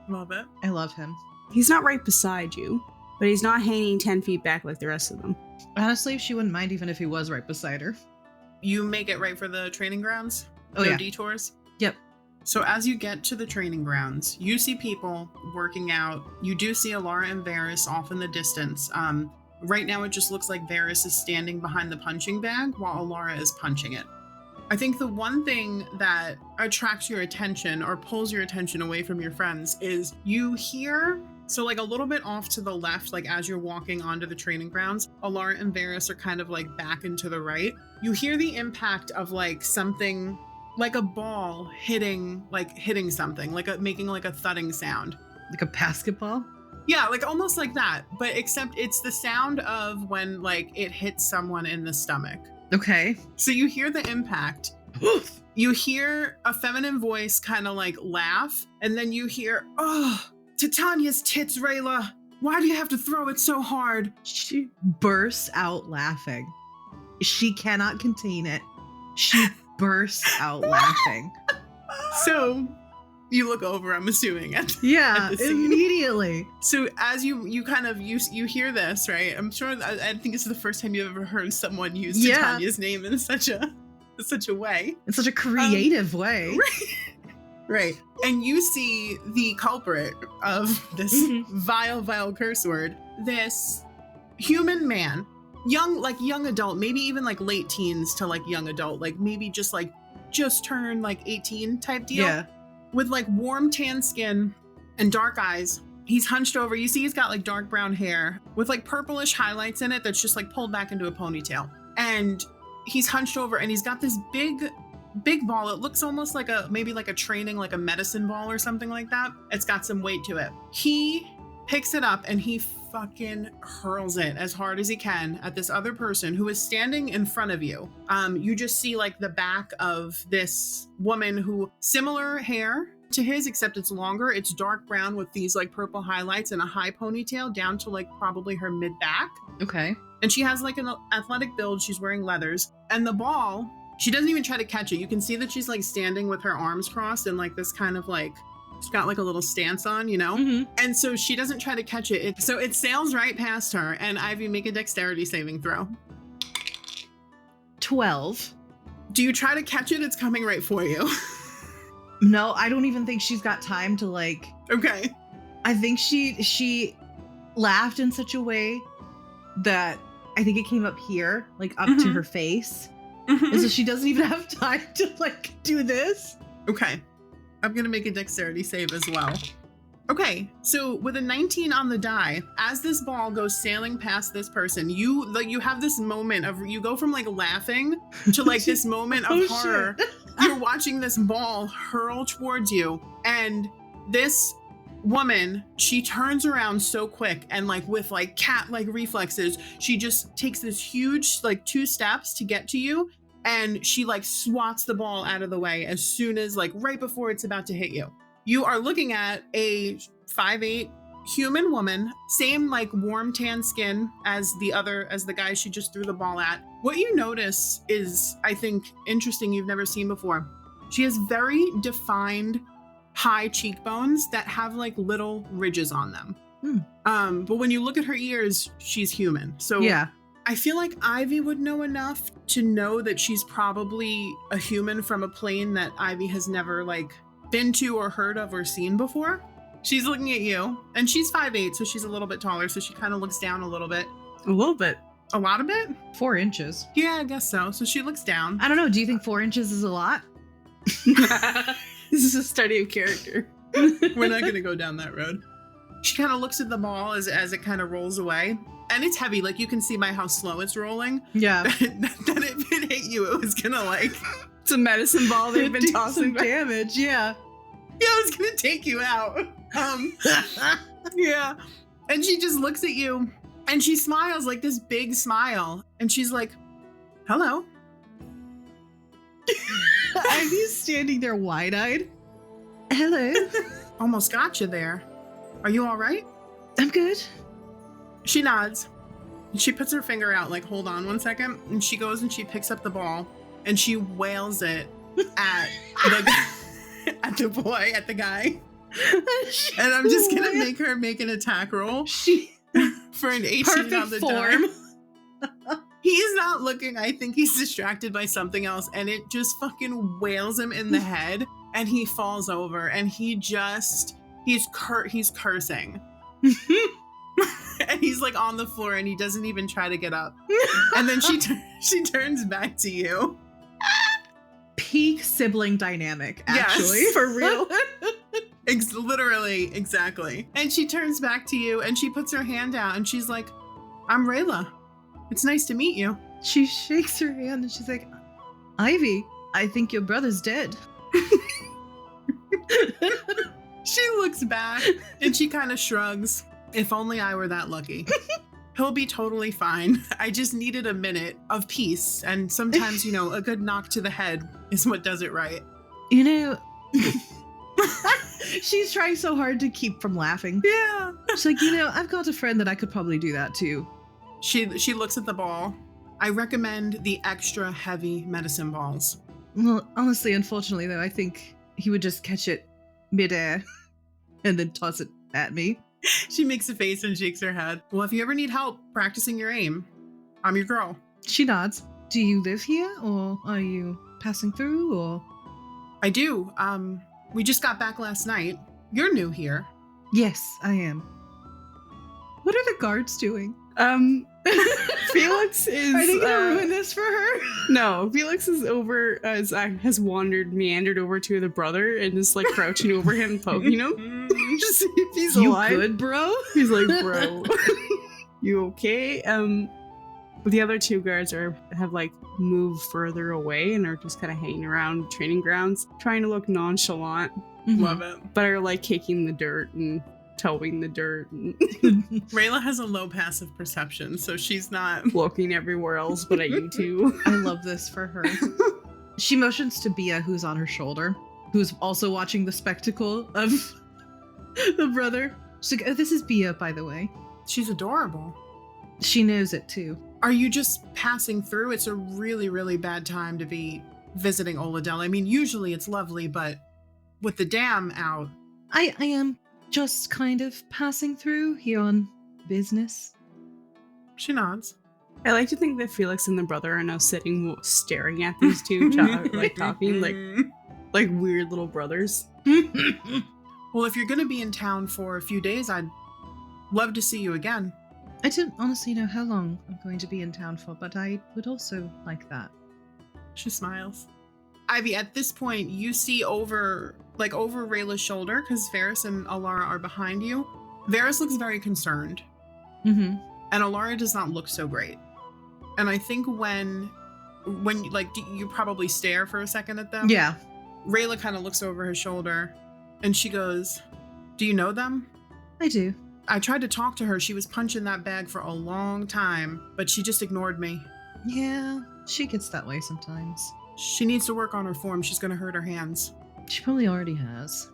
Love it.
I love him.
He's not right beside you, but he's not hanging 10 feet back like the rest of them.
Honestly, she wouldn't mind even if he was right beside her.
You make it right for the training grounds?
Oh, yeah.
Detours?
Yep.
So as you get to the training grounds, you see people working out. You do see Elara and Véres off in the distance. Right now, it just looks like Véres is standing behind the punching bag while Elara is punching it. I think the one thing that attracts your attention or pulls your attention away from your friends is you hear, so a little bit off to the left, as you're walking onto the training grounds, Elara and Véres are kind of back and to the right. You hear the impact of something, a ball hitting something, making a thudding sound.
Like a basketball?
Yeah, almost like that, but except it's the sound of when it hits someone in the stomach.
Okay.
So you hear the impact. You hear a feminine voice kind of laugh, and then you hear, oh, Titania's tits, Rayla. Why do you have to throw it so hard?
She bursts out laughing. She cannot contain it. She bursts out laughing.
So you look over, I'm assuming. At the scene.
Immediately.
So as you hear this, right? I'm sure, I think it's the first time you've ever heard someone use Titania's name in such a way.
In such a creative way.
Right. And you see the culprit of this vile curse word, this human man, young adult, maybe even like late teens to like young adult, like maybe just turned like 18 type deal.
Yeah.
With like warm tan skin and dark eyes. He's hunched over. You see he's got like dark brown hair with like purplish highlights in it that's just like pulled back into a ponytail. And he's hunched over and he's got this big ball. It looks almost like maybe like a medicine ball or something like that. It's got some weight to it. He picks it up and he fucking hurls it as hard as he can at this other person who is standing in front of you. You just see like the back of this woman who similar hair to his, except it's longer. It's dark brown with these like purple highlights and a high ponytail down to like probably her mid back.
Okay.
And she has like an athletic build. She's wearing leathers. And the ball, she doesn't even try to catch it. You can see that she's like standing with her arms crossed and like this kind of like, she's got like a little stance on, you know?
Mm-hmm.
And so she doesn't try to catch it. So it sails right past her. And Ivy, make a dexterity saving throw.
12.
Do you try to catch it? It's coming right for you.
No, I don't even think she's got time to like.
Okay.
I think she laughed in such a way that I think it came up here, like up to her face. And so she doesn't even have time to like do this.
Okay. I'm going to make a dexterity save as well. Okay. So with a 19 on the die, as this ball goes sailing past this person, you have this moment of, you go from like laughing to like this moment of horror. You're watching this ball hurl towards you, and this woman, she turns around so quick and like with like cat-like reflexes, she just takes this huge like 2 steps to get to you, and she like swats the ball out of the way as soon as like right before it's about to hit you. You are looking at a 5'8" human woman, same like warm tan skin as the guy she just threw the ball at. What you notice is, I think, interesting, you've never seen before. She has very defined high cheekbones that have like little ridges on them. But when you look at her ears, she's human. So yeah, I feel like Ivy would know enough to know that she's probably a human from a plane that Ivy has never like been to or heard of or seen before. She's looking at you, and she's 5'8", so she's a little bit taller, so she kind of looks down a little bit.
A little bit.
A lot of it?
4 inches.
Yeah, I guess so. So she looks down.
I don't know. Do you think 4 inches is a lot?
This is a study of character.
We're not going to go down that road. She kind of looks at the ball as it kind of rolls away. And it's heavy. Like, you can see by how slow it's rolling.
Yeah.
That if it hit you, it was going to like...
It's a medicine ball they've been tossing
some damage. Yeah.
Yeah, it was going to take you out. Yeah. And she just looks at you and she smiles like this big smile. And she's like, hello.
Ivy's standing there wide-eyed. Hello.
Almost got you there. Are you all right?
I'm good.
She nods. She puts her finger out like, hold on one second. And she goes and she picks up the ball and she wails it at the boy, at the guy. And I'm just going to make her make an attack roll for an 18 on the form. He's not looking. I think he's distracted by something else, and it just fucking wails him in the head, and he falls over, and he's cursing. And he's like on the floor, and he doesn't even try to get up. And then she turns back to you.
Peak sibling dynamic, actually. Yes. For real.
Literally, exactly. And she turns back to you, and she puts her hand out, and she's like, I'm Rayla. It's nice to meet you.
She shakes her hand, and she's like, Ivy, I think your brother's dead.
She looks back, and she kind of shrugs. If only I were that lucky. He'll be totally fine. I just needed a minute of peace. And sometimes, a good knock to the head is what does it right.
She's trying so hard to keep from laughing.
Yeah.
She's like, I've got a friend that I could probably do that too.
She looks at the ball. I recommend the extra heavy medicine balls.
Well, honestly, unfortunately, though, I think he would just catch it midair and then toss it at me.
She makes a face and shakes her head. Well, if you ever need help practicing your aim, I'm your girl.
She nods. Do you live here, or are you passing through, or?
I do. We just got back last night. You're new here.
Yes, I am. What are the guards doing?
Felix is.
Are they gonna ruin this for her?
No, Felix is over. Has meandered over to the brother and is like crouching over him, poking him. Just see if he's
You
alive.
good, bro?
He's like, bro, you okay? The other two guards have like moved further away and are just kind of hanging around training grounds, trying to look nonchalant.
Love it.
But are like kicking the dirt and towing the dirt and
Rayla has a low passive perception, so she's not
looking everywhere else but at you two.
I love this for her. She motions to Bia, who's on her shoulder, who's also watching the spectacle of the brother. She's like, oh, this is Bia, by the way.
She's adorable.
She knows it, too.
Are you just passing through? It's a really, really bad time to be visiting Oladell. I mean, usually it's lovely, but with the dam out.
I am just kind of passing through here on business.
She nods.
I like to think that Felix and the brother are now sitting staring at these two talking like weird little brothers.
Well, if you're going to be in town for a few days, I'd love to see you again.
I don't honestly know how long I'm going to be in town for, but I would also like that.
She smiles. Ivy, at this point, you see over Rayla's shoulder, because Véres and Elara are behind you. Véres looks very concerned.
Mm-hmm.
And Elara does not look so great. And I think when you probably stare for a second at them.
Yeah.
Rayla kind of looks over her shoulder and she goes, do you know them?
I do.
I tried to talk to her. She was punching that bag for a long time, but she just ignored me.
Yeah, she gets that way sometimes.
She needs to work on her form. She's going to hurt her hands.
She probably already has.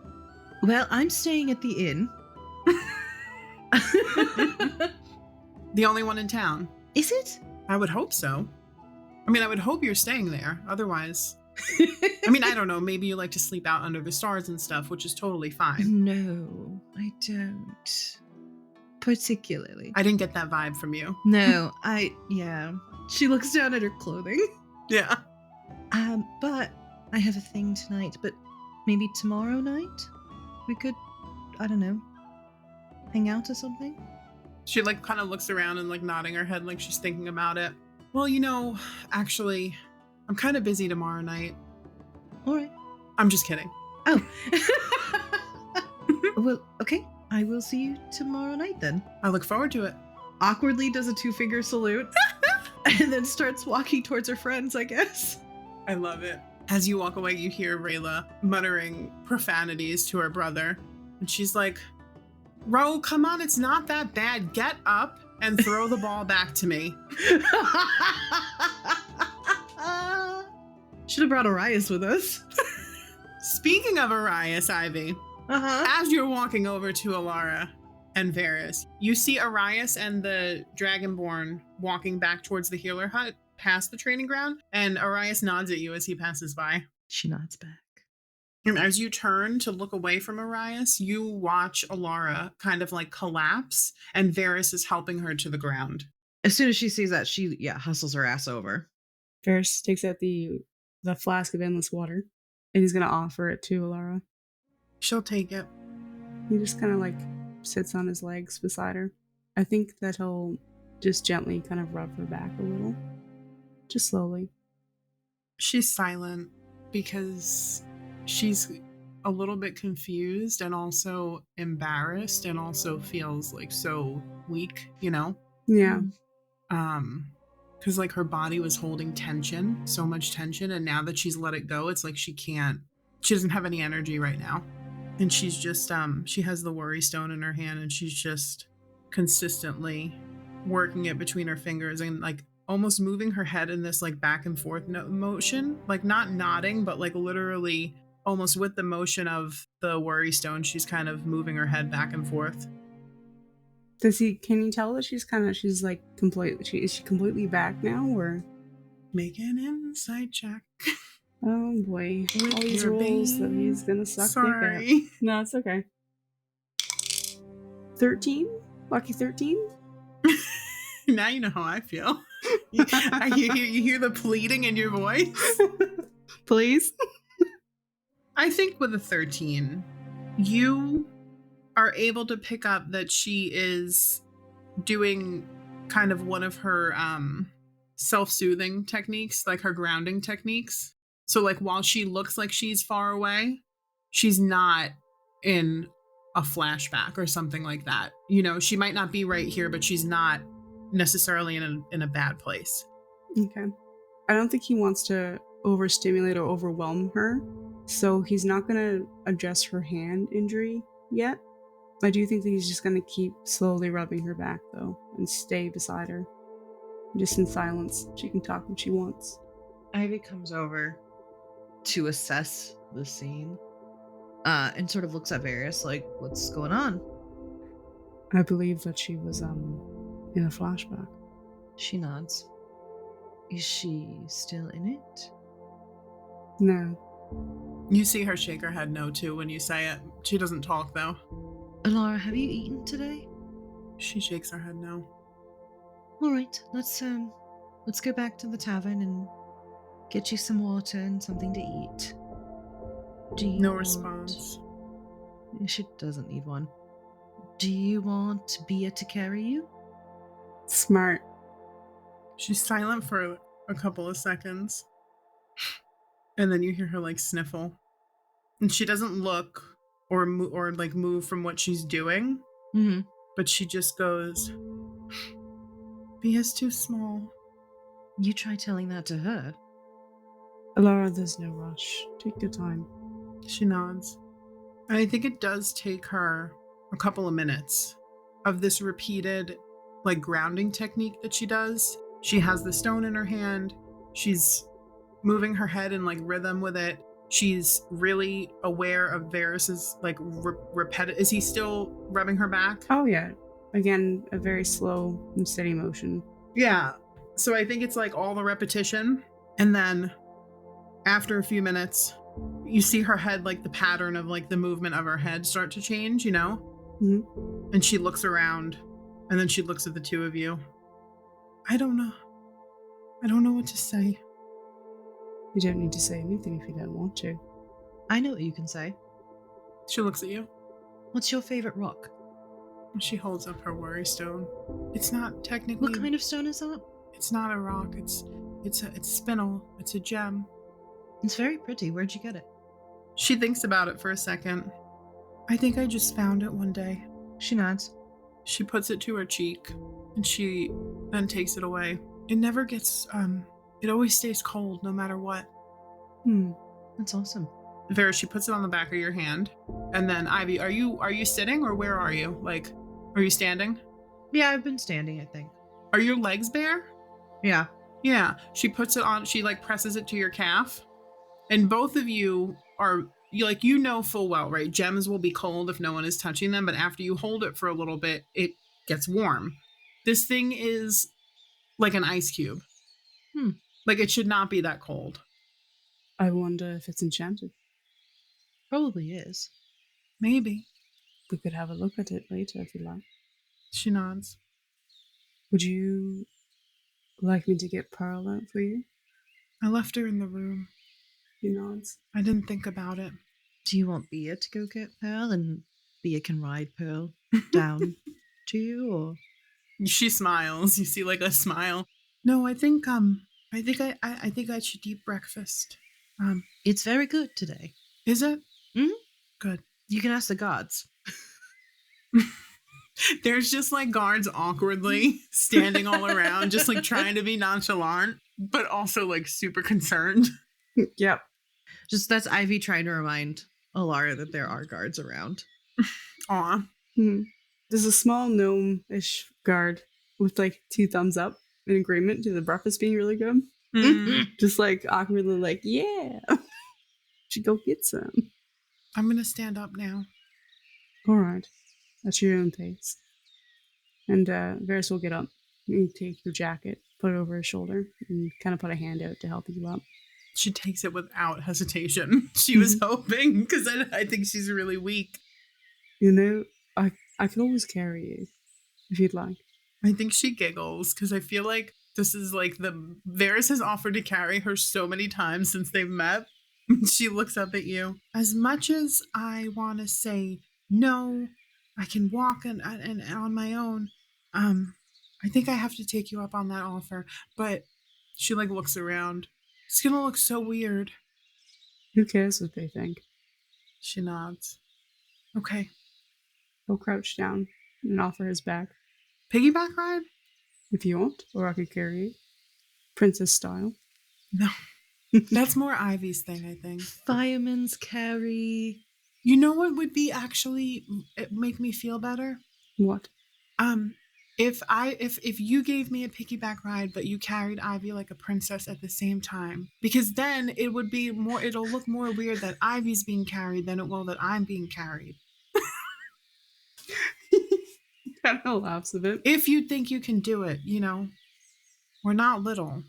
Well, I'm staying at the inn.
The only one in town.
Is it?
I would hope so. I mean, I would hope you're staying there. Otherwise, I mean, I don't know. Maybe you like to sleep out under the stars and stuff, which is totally fine.
No, I don't. Particularly.
I didn't get that vibe from you.
No, yeah. She looks down at her clothing.
Yeah.
But I have a thing tonight, but maybe tomorrow night? We could, I don't know, hang out or something?
She kind of looks around and nodding her head like she's thinking about it. Well, actually, I'm kind of busy tomorrow night.
All right.
I'm just kidding.
Oh. Well, okay. I will see you tomorrow night then.
I look forward to it.
Awkwardly does a 2-finger salute and then starts walking towards her friends, I guess.
I love it. As you walk away, you hear Rayla muttering profanities to her brother. And she's like, Ro, come on, it's not that bad. Get up and throw the ball back to me.
Should have brought Arias with us.
Speaking of Arias, Ivy, as you're walking over to Elara and Véres, you see Arias and the Dragonborn walking back towards the healer hut past the training ground, and Arias nods at you as he passes by.
She nods back.
And as you turn to look away from Arias, you watch Elara kind of collapse, and Véres is helping her to the ground.
As soon as she sees that, she hustles her ass over.
Véres takes out the flask of endless water, and he's gonna offer it to Elara.
She'll take it.
He just kind of sits on his legs beside her. I think that he'll just gently kind of rub her back a little. Just slowly.
She's silent because she's a little bit confused and also embarrassed and also feels so weak,
Yeah.
Because her body was holding tension, so much tension, and now that she's let it go, it's she doesn't have any energy right now. And she's just, she has the worry stone in her hand and she's just consistently working it between her fingers and almost moving her head in this back and forth motion, not nodding, but literally almost with the motion of the worry stone, she's kind of moving her head back and forth.
Can you tell that she's completely, is she completely back now, or?
Make an insight check.
Oh boy.
With
All these
your
rolls that
bane.
he's gonna suck dick
Sorry.
at. No, it's okay. 13? Lucky 13?
Now you know how I feel. You hear the pleading in your voice?
Please?
I think with a 13, you are able to pick up that she is doing kind of one of her self-soothing techniques, like her grounding techniques. So like while she looks like she's far away, she's not in a flashback or something like that. You know, she might not be right here, but she's not necessarily in a bad place.
Okay. I don't think he wants to overstimulate or overwhelm her, so he's not going to address her hand injury yet. I do think that he's just going to keep slowly rubbing her back, though, and stay beside her. Just in silence. She can talk when she wants.
Ivy comes over to assess the scene and sort of looks at Véres like, what's going on?
I believe that she was in a flashback.
She nods. Is she still in it?
No.
You see her shake her head no too when you say it. She doesn't talk though.
Elara, have you eaten today?
She shakes her head no.
All right, let's go back to the tavern and get you some water and something to eat. Do you
No
want...
response.
She doesn't need one. Do you want Bia to carry you?
Smart.
She's silent for a couple of seconds. And then you hear her like sniffle. And she doesn't look or like move from what she's doing.
Mm-hmm.
But she just goes, Bia's too small.
You try telling that to her.
Elara, there's no rush. Take your time.
She nods. And I think it does take her a couple of minutes of this repeated like grounding technique that she does. She has the stone in her hand. She's moving her head in like rhythm with it. She's really aware of Véres's like repetitive. Is he still rubbing her back?
Oh yeah. Again, a very slow and steady motion.
Yeah. So I think it's like all the repetition. And then after a few minutes, you see her head, like the pattern of like the movement of her head start to change, you know?
Mm-hmm.
And she looks around and then she looks at the two of you. I don't know what to say.
You don't need to say anything if you don't want to.
I know what you can say.
She looks at you.
What's your favorite rock?
She holds up her worry stone. It's not technically.
What kind of stone is that?
It's not a rock. It's spinel. It's a gem.
It's very pretty. Where'd you get it?
She thinks about it for a second. I think I just found it one day.
She nods.
She puts it to her cheek, and she then takes it away. It never gets, it always stays cold no matter what.
That's awesome.
Véres, she puts it on the back of your hand. And then Ivy, are you sitting or where are you? Like, are you standing?
Yeah, I've been standing, I think.
Are your legs bare?
Yeah.
Yeah. She puts it on, she like presses it to your calf. And both of you are, you know full well, right? Gems will be cold if no one is touching them, but after you hold it for a little bit, it gets warm. This thing is like an ice cube. Like it should not be that cold.
I wonder if it's enchanted.
Probably is.
Maybe.
We could have a look at it later if you like.
She nods.
Would you like me to get Pearl out for you?
I left her in the room.
He nods.
I didn't think about it.
Do you want Bia to go get Pearl and Bia can ride Pearl down to you, or?
She smiles. You see like a smile. No, I think I should eat breakfast.
It's very good today.
Is it?
Mm-hmm.
Good.
You can ask the gods.
There's just like guards awkwardly standing all around, just like trying to be nonchalant, but also like super concerned.
Yep.
Just that's Ivy trying to remind Elara that there are guards around.
Aw.
There's a small gnome-ish guard with like 2 thumbs up in agreement to the breakfast being really good. Just like awkwardly like, yeah. Should go get some.
I'm gonna stand up now.
Alright. At your own pace. And Véres will get up and take your jacket, put it over his shoulder, and kind of put a hand out to help you up.
She takes it without hesitation. She was hoping, because I think she's really weak.
You know, I can always carry you if you'd like.
I think she giggles because I feel like this is like Véres has offered to carry her so many times since they've met. She looks up at you. As much as I want to say no, I can walk and on my own. I think I have to take you up on that offer. But she like looks around. It's gonna look so weird.
Who cares what they think?
She nods. Okay.
He'll crouch down and offer his back.
Piggyback ride?
If you want, or I could carry you. Princess style.
No. That's more Ivy's thing, I think.
Fireman's carry.
You know what would be actually make me feel better?
What?
If you gave me a piggyback ride, but you carried Ivy like a princess at the same time, because then it'll look more weird that Ivy's being carried than it will that I'm being carried.
Kind of laughs a bit.
If you think you can do it, we're not little.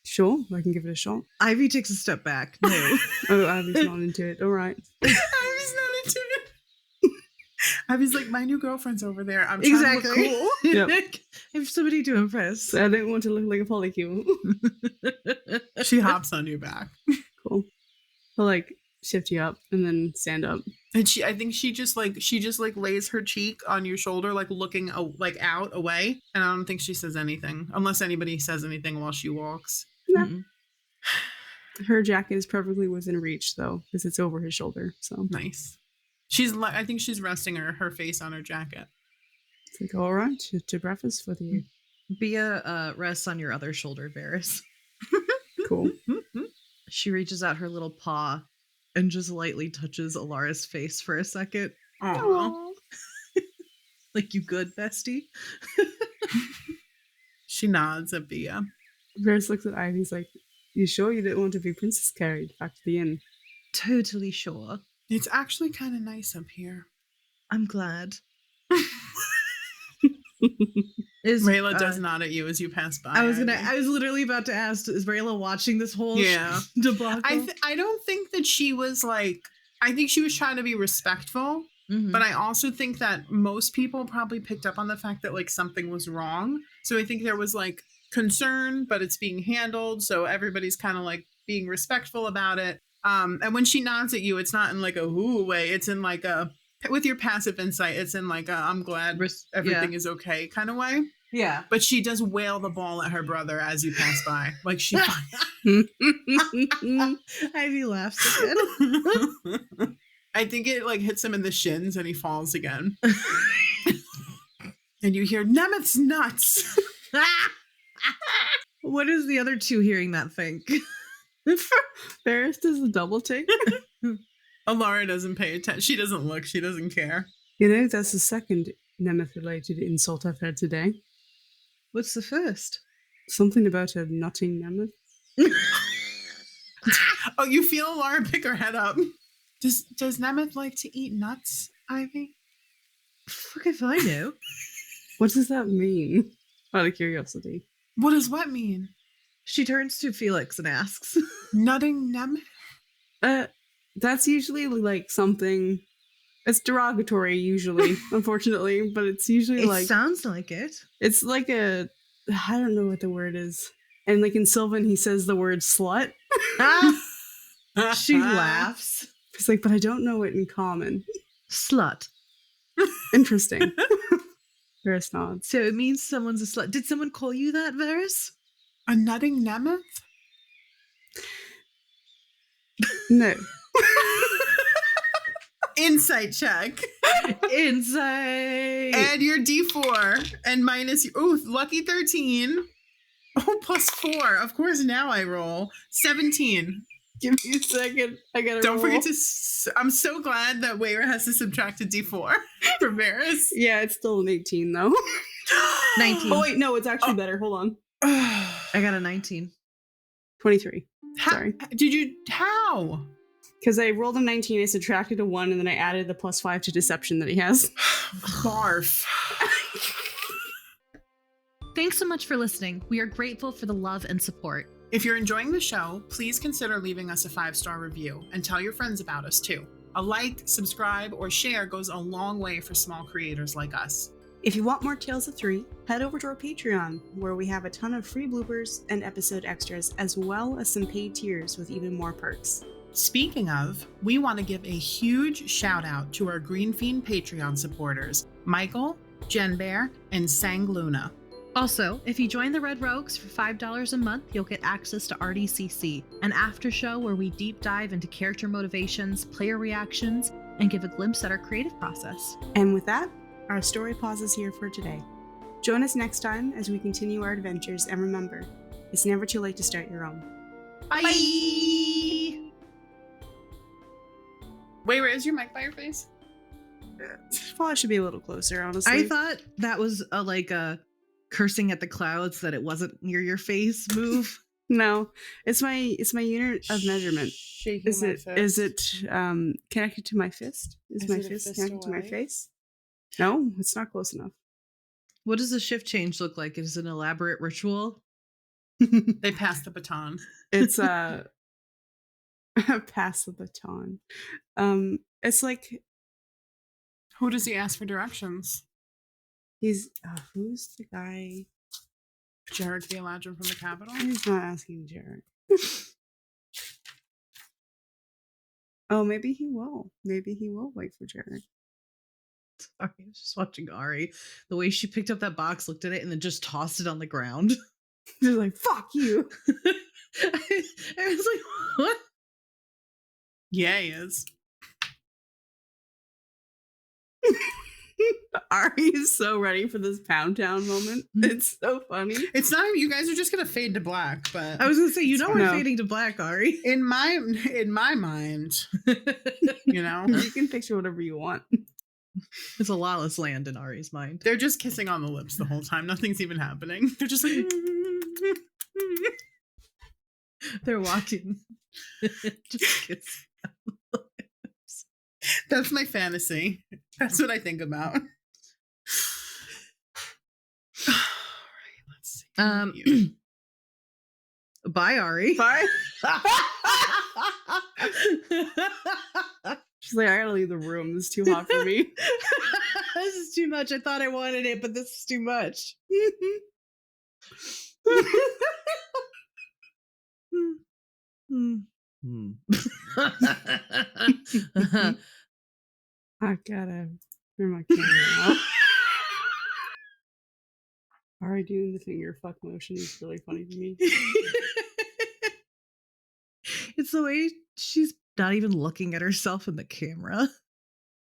Sure, I can give it a shot.
Ivy takes a step back. No.
Oh, Ivy's not into it. All right.
Ivy's not into it. Ivy's like, my new girlfriend's over there. I'm trying
Exactly.
to look cool.
Yep.
I have somebody to impress.
I don't want to look like a polycule.
She hops on your back.
Cool. I'll like shift you up and then stand up.
And I think she just lays her cheek on your shoulder, like looking out away. And I don't think she says anything unless anybody says anything while she walks.
No. Her jacket is perfectly within reach though, because it's over his shoulder. So
nice. I think she's resting her face on her jacket.
It's like, all right, to breakfast with you.
Bia rests on your other shoulder, Véres.
Cool.
She reaches out her little paw and just lightly touches Elara's face for a second.
Aww.
Like, you good, bestie?
She nods at Bia.
Véres looks at Ivy. He's like, you sure you didn't want to be princess carried back to the inn?
Totally sure.
It's actually kind of nice up here.
I'm glad.
Rayla does nod at you as you pass by.
I was literally about to ask, is Rayla watching this whole debacle?
I don't think that she was like, I think she was trying to be respectful, but I also think that most people probably picked up on the fact that like something was wrong. So I think there was like concern, but it's being handled. So everybody's kind of like being respectful about it. And when she nods at you, it's not in like a ooh way. It's in like a, with your passive insight, it's in like a, I'm glad everything is okay kind of way.
Yeah.
But she does wail the ball at her brother as you pass by. Like she...
Ivy laughs again.
I think it like hits him in the shins and he falls again. And you hear, Nemeth's nuts!
What is the other two hearing that think?
Véres does a double take.
Elara doesn't pay attention. She doesn't look. She doesn't care.
You know, that's the second Nemeth-related insult I've heard today.
What's the first?
Something about a nutting Nemeth.
Oh, you feel Elara pick her head up. Does Nemeth like to eat nuts, Ivy?
Fuck if I know.
What does that mean? Out of curiosity.
What does what mean?
She turns to Felix and asks.
Nutting Nemeth?
That's usually like something... It's derogatory usually, unfortunately, but it's usually
It sounds like it.
It's like a... I don't know what the word is. And like in Sylvan, he says the word slut.
She laughs.
He's like, but I don't know it in common.
Slut.
Interesting. Véres nods.
So it means someone's a slut. Did someone call you that, Véres?
A nutting Nemeth?
No.
Insight check.
Insight.
Add your D4 and minus your... Ooh, lucky 13. Oh, plus 4. Of course, now I roll. 17.
Give me a second. I gotta
Don't
roll.
forget to... I'm so glad that Wayra has to subtract a D4 for Véres.
Yeah, it's still an 18 though.
19.
Oh wait, no, it's actually better. Hold on.
I got a 19.
23. Sorry.
How?
Because I rolled a 19, I subtracted a 1, and then I added the plus 5 to deception that he has.
Barf.
Thanks so much for listening. We are grateful for the love and support.
If you're enjoying the show, please consider leaving us a 5-star review and tell your friends about us too. A like, subscribe, or share goes a long way for small creators like us.
If you want more Tales of 3, head over to our Patreon, where we have a ton of free bloopers and episode extras, as well as some paid tiers with even more perks.
Speaking of, we want to give a huge shout out to our Green Fiend Patreon supporters, Michael, Jen Bear, and Sang Luna.
Also, if you join the Red Rogues for $5 a month, you'll get access to RDCC, an after show where we deep dive into character motivations, player reactions, and give a glimpse at our creative process.
And with that, our story pauses here for today. Join us next time as we continue our adventures, and remember, it's never too late to start your own.
Bye! Wait, is your mic by your face?
Probably should be a little closer, honestly.
I thought that was a cursing at the clouds that it wasn't near your face move.
No, it's my unit of measurement.
Shaking
Is
my
it
fist.
connected to my fist? Is my
it a
fist
fist
connected to my
away?
face? No, it's not close enough.
What does the shift change look like? Is it an elaborate ritual?
They passed the baton.
It's pass the baton. It's like
Who does he ask for directions?
he's who's the guy?
Jarek the Eladrin from the Capitol?
He's not asking Jared. Oh, maybe he will. Maybe he will wait for Jared.
Sorry, I was just watching Ari. The way she picked up that box, looked at it, and then just tossed it on the ground.
He's like, "Fuck you."
I was like, what?
Yeah, he is.
Ari is so ready for this Pound Town moment. It's so funny.
It's not even, you guys are just gonna fade to black, but
I was gonna say, we're
No.
fading to black, Ari.
in my mind, you know,
You can picture whatever you want.
It's a lawless land in Ari's mind.
they're just kissing on the lips the whole time. Nothing's even happening. They're just like
They're walking. Just kiss.
that's my fantasy. That's what I think about. All right, let's see.
Bye, Ari.
Bye. She's like, I gotta leave the room. This is too hot for me.
This is too much. I thought I wanted it, but this is too much.
I gotta turn my camera off. Ari doing the finger fuck motion is really funny to me.
It's the way she's not even looking at herself in the camera.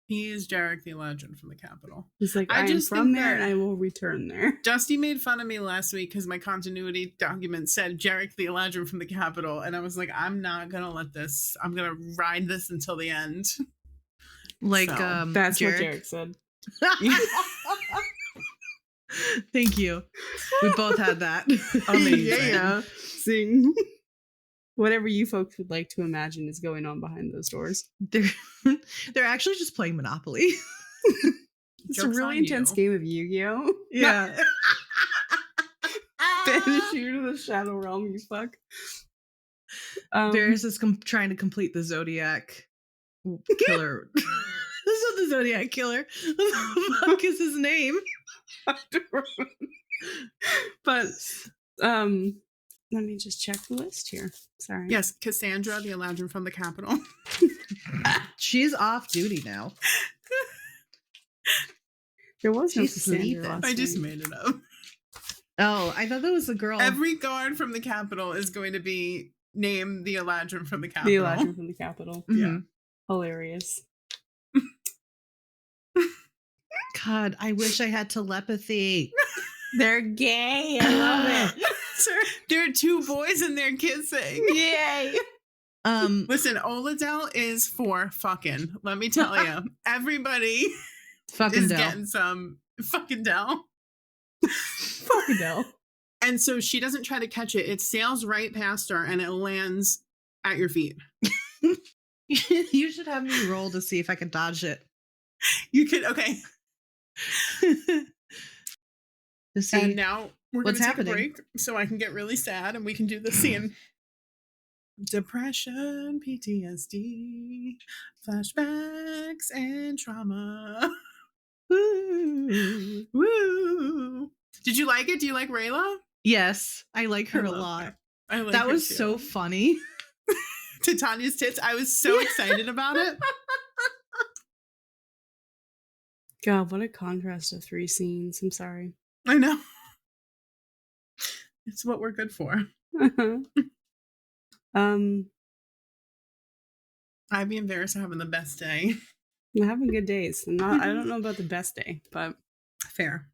He is Jarek the Eladrin from the Capitol.
He's like,
I
I am
just
from
think
there
that-
and I will return there.
Dusty made fun of me last week because my continuity document said Jarek the Eladrin from the Capitol, and I was like, I'm not gonna let this. I'm gonna ride this until the end.
Like,
So,
That's
Jarek.
what Jarek said.
Thank you. We both had that.
Amazing.
Yeah. Sing. Whatever you folks would like to imagine is going on behind those doors.
They're actually just playing Monopoly.
It's
Joke's
a really
on
intense
you.
game of Yu-Gi-Oh!
Yeah.
Banish you to the Shadow Realm, you fuck.
Véres is trying to complete the Zodiac killer. This is not the Zodiac killer. What the fuck is his name?
But let me just check the list here. Sorry.
Yes, Cassandra the Eladrin from the Capitol.
She's off duty now.
There was no
She's
Cassandra
sleeping.
last
I just
week.
made it up.
Oh, I thought that was the girl.
Every guard from the Capitol is going to be named the Eladrin from the
The
Capitol.
Eladrin from the Capitol.
Mhm.
Hilarious.
God, I wish I had telepathy.
They're gay. I love it.
There are two boys and they're kissing.
Yay.
Listen, Oladell is for fucking. Let me tell you, everybody
Fucking
is
Dell.
getting some fucking Dell.
Fucking hell.
And so she doesn't try to catch it. It sails right past her and it lands at your feet.
You should have me roll to see if I can dodge it.
You could, okay.
To see.
And now We're
What's
gonna take
happening?
a break so I can get really sad and we can do the scene. Depression, PTSD, flashbacks, and trauma.
Woo.
Woo! Did you like it? Do you like Rayla?
Yes, I like her
I
a
love
lot.
her. I like
That
her
was
too.
so funny.
Titania's tits. I was so excited about it.
God, what a contrast of 3 scenes. I'm sorry.
I know. It's what we're good for. Ivy and Véres are having the best day.
I'm having good days. I don't know about the best day, but
Fair.